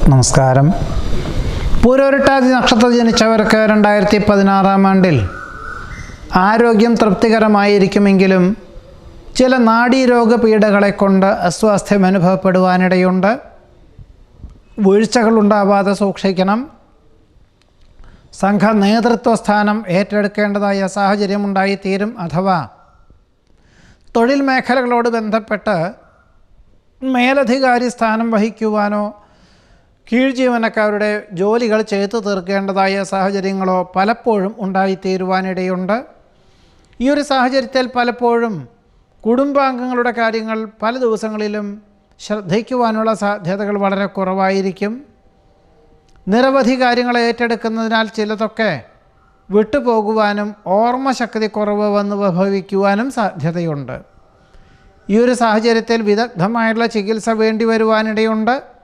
നമസ്കാരം. പൂരോരുട്ടാതി നക്ഷത്രത്തിൽ ജനിച്ചവർക്ക് 2016 ആണ്ടിൽ ആരോഗ്യം തൃപ്തികരമായിരിക്കുമെങ്കിലും ചില നാഡീരോഗ പീഡകളെ കൊണ്ട് അസ്വാസ്ഥ്യം അനുഭവപ്പെടുവാനിടയുണ്ട്. വീഴ്ചകൾ ഉണ്ടാവാതെ സൂക്ഷിക്കണം. സംഘ നേതൃത്വ സ്ഥാനം ഏറ്റെടുക്കേണ്ടതായ സാഹചര്യമുണ്ടായിത്തീരും. അഥവാ തൊഴിൽ മേഖലകളോട് ബന്ധപ്പെട്ട് മേലധികാരി സ്ഥാനം വഹിക്കുവാനോ കീഴ് ജീവനക്കാരുടെ ജോലികൾ ചെയ്തു തീർക്കേണ്ടതായ സാഹചര്യങ്ങളോ പലപ്പോഴും ഉണ്ടായിത്തീരുവാനിടയുണ്ട്. ഈ ഒരു സാഹചര്യത്തിൽ പലപ്പോഴും കുടുംബാംഗങ്ങളുടെ കാര്യങ്ങൾ പല ദിവസങ്ങളിലും ശ്രദ്ധിക്കുവാനുള്ള സാധ്യതകൾ വളരെ കുറവായിരിക്കും. നിരവധി കാര്യങ്ങൾ ഏറ്റെടുക്കുന്നതിനാൽ ചിലതൊക്കെ വിട്ടുപോകുവാനും ഓർമ്മശക്തി കുറവ് വന്ന് ഭവിക്കുവാനും സാധ്യതയുണ്ട്. ഈ ഒരു സാഹചര്യത്തിൽ വിദഗ്ധമായുള്ള ചികിത്സ വേണ്ടി വരുവാനിടയുണ്ട്.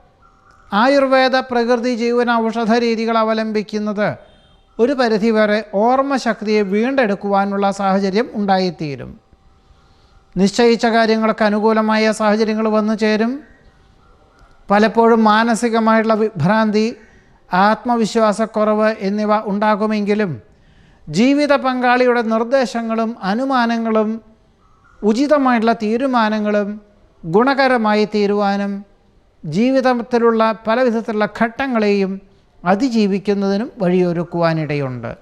ആയുർവേദ പ്രകൃതി ജീവന ഔഷധ രീതികൾ അവലംബിക്കുന്നത് ഒരു പരിധിവരെ ഓർമ്മശക്തിയെ വീണ്ടെടുക്കുവാനുള്ള സാഹചര്യം ഉണ്ടായിത്തീരും. നിശ്ചയിച്ച കാര്യങ്ങൾക്ക് അനുകൂലമായ സാഹചര്യങ്ങൾ വന്നു ചേരും. പലപ്പോഴും മാനസികമായിട്ടുള്ള വിഭ്രാന്തി, ആത്മവിശ്വാസക്കുറവ് എന്നിവ ഉണ്ടാകുമെങ്കിലും ജീവിത പങ്കാളിയുടെ നിർദ്ദേശങ്ങളും അനുമാനങ്ങളും ഉചിതമായിട്ടുള്ള തീരുമാനങ്ങളും ഗുണകരമായി തീരുവാനും ജീവിതത്തിലുള്ള പല വിധത്തിലുള്ള ഘട്ടങ്ങളെയും അതിജീവിക്കുന്നതിനും വഴിയൊരുക്കുവാനിടയുണ്ട്.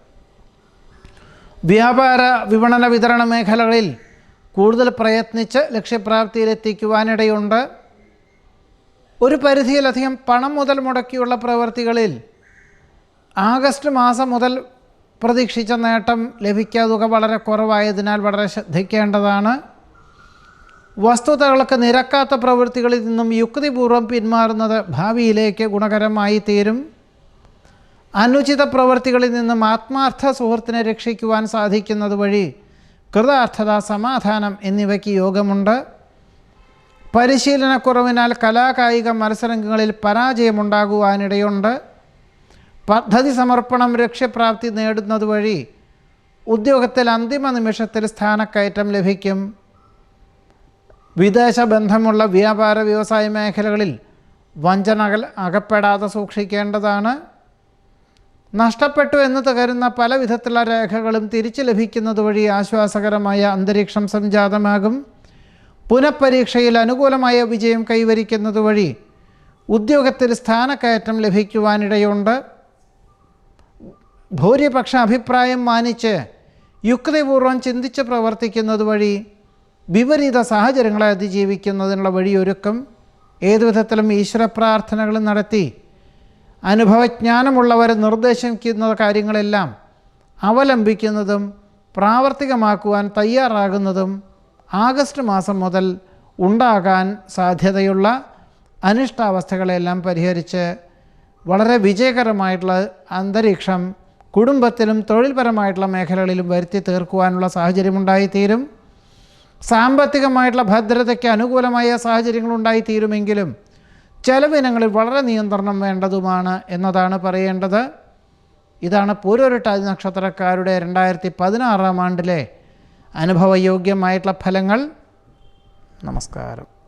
വ്യാപാര വിപണന വിതരണ മേഖലകളിൽ കൂടുതൽ പ്രയത്നിച്ച് ലക്ഷ്യപ്രാപ്തിയിലെത്തിക്കുവാനിടയുണ്ട്. ഒരു പരിധിയിലധികം പണം മുതൽ മുടക്കിയുള്ള പ്രവൃത്തികളിൽ ആഗസ്റ്റ് മാസം മുതൽ പ്രതീക്ഷിച്ച നേട്ടം ലഭിക്കാതുക വളരെ കുറവായതിനാൽ വളരെ ശ്രദ്ധിക്കേണ്ടതാണ്. വസ്തുതകൾക്ക് നിരക്കാത്ത പ്രവൃത്തികളിൽ നിന്നും യുക്തിപൂർവ്വം പിന്മാറുന്നത് ഭാവിയിലേക്ക് ഗുണകരമായി തീരും. അനുചിത പ്രവൃത്തികളിൽ നിന്നും ആത്മാർത്ഥ സുഹൃത്തിനെ രക്ഷിക്കുവാൻ സാധിക്കുന്നത് വഴി കൃതാർത്ഥത, സമാധാനം എന്നിവയ്ക്ക് യോഗമുണ്ട്. പരിശീലനക്കുറവിനാൽ കലാകായിക മത്സരങ്ങളിൽ പരാജയമുണ്ടാകുവാനിടയുണ്ട്. പദ്ധതി സമർപ്പണം ലക്ഷ്യപ്രാപ്തി നേടുന്നത് വഴി ഉദ്യോഗത്തിൽ അന്തിമ നിമിഷത്തിൽ സ്ഥാനക്കയറ്റം ലഭിക്കും. വിദേശ ബന്ധമുള്ള വ്യാപാര വ്യവസായ മേഖലകളിൽ വഞ്ചനകൾ അകപ്പെടാതെ സൂക്ഷിക്കേണ്ടതാണ്. നഷ്ടപ്പെട്ടു എന്ന് തകരുന്ന പല വിധത്തിലുള്ള രേഖകളും തിരിച്ചു ലഭിക്കുന്നത് വഴി ആശ്വാസകരമായ അന്തരീക്ഷം സംജാതമാകും. പുനഃപരീക്ഷയിൽ അനുകൂലമായ വിജയം കൈവരിക്കുന്നത് വഴി ഉദ്യോഗത്തിൽ സ്ഥാനക്കയറ്റം ലഭിക്കുവാനിടയുണ്ട്. ഭൂരിപക്ഷ അഭിപ്രായം മാനിച്ച് യുക്തിപൂർവ്വം ചിന്തിച്ച് പ്രവർത്തിക്കുന്നത് വഴി വിപരീത സാഹചര്യങ്ങളെ അതിജീവിക്കുന്നതിനുള്ള വഴിയൊരുക്കും. ഏതുവിധത്തിലും ഈശ്വര പ്രാർത്ഥനകൾ നടത്തി അനുഭവജ്ഞാനമുള്ളവരെ നിർദ്ദേശിക്കുന്ന കാര്യങ്ങളെല്ലാം അവലംബിക്കുന്നതും പ്രാവർത്തികമാക്കുവാൻ തയ്യാറാകുന്നതും ആഗസ്റ്റ് മാസം മുതൽ ഉണ്ടാകാൻ സാധ്യതയുള്ള അനിഷ്ടാവസ്ഥകളെല്ലാം പരിഹരിച്ച് വളരെ വിജയകരമായിട്ടുള്ള അന്തരീക്ഷം കുടുംബത്തിലും തൊഴിൽപരമായിട്ടുള്ള മേഖലകളിലും വരുത്തി തീർക്കുവാനുള്ള സാഹചര്യമുണ്ടായിത്തീരും. സാമ്പത്തികമായിട്ടുള്ള ഭദ്രതയ്ക്ക് അനുകൂലമായ സാഹചര്യങ്ങളുണ്ടായിത്തീരുമെങ്കിലും ചെലവിനങ്ങളിൽ വളരെ നിയന്ത്രണം വേണ്ടതുമാണ് എന്നതാണ് പറയേണ്ടത്. ഇതാണ് പൂരോരുട്ടാതി നക്ഷത്രക്കാരുടെ 2016 ആണ്ടിലെ അനുഭവയോഗ്യമായിട്ടുള്ള ഫലങ്ങൾ. നമസ്കാരം.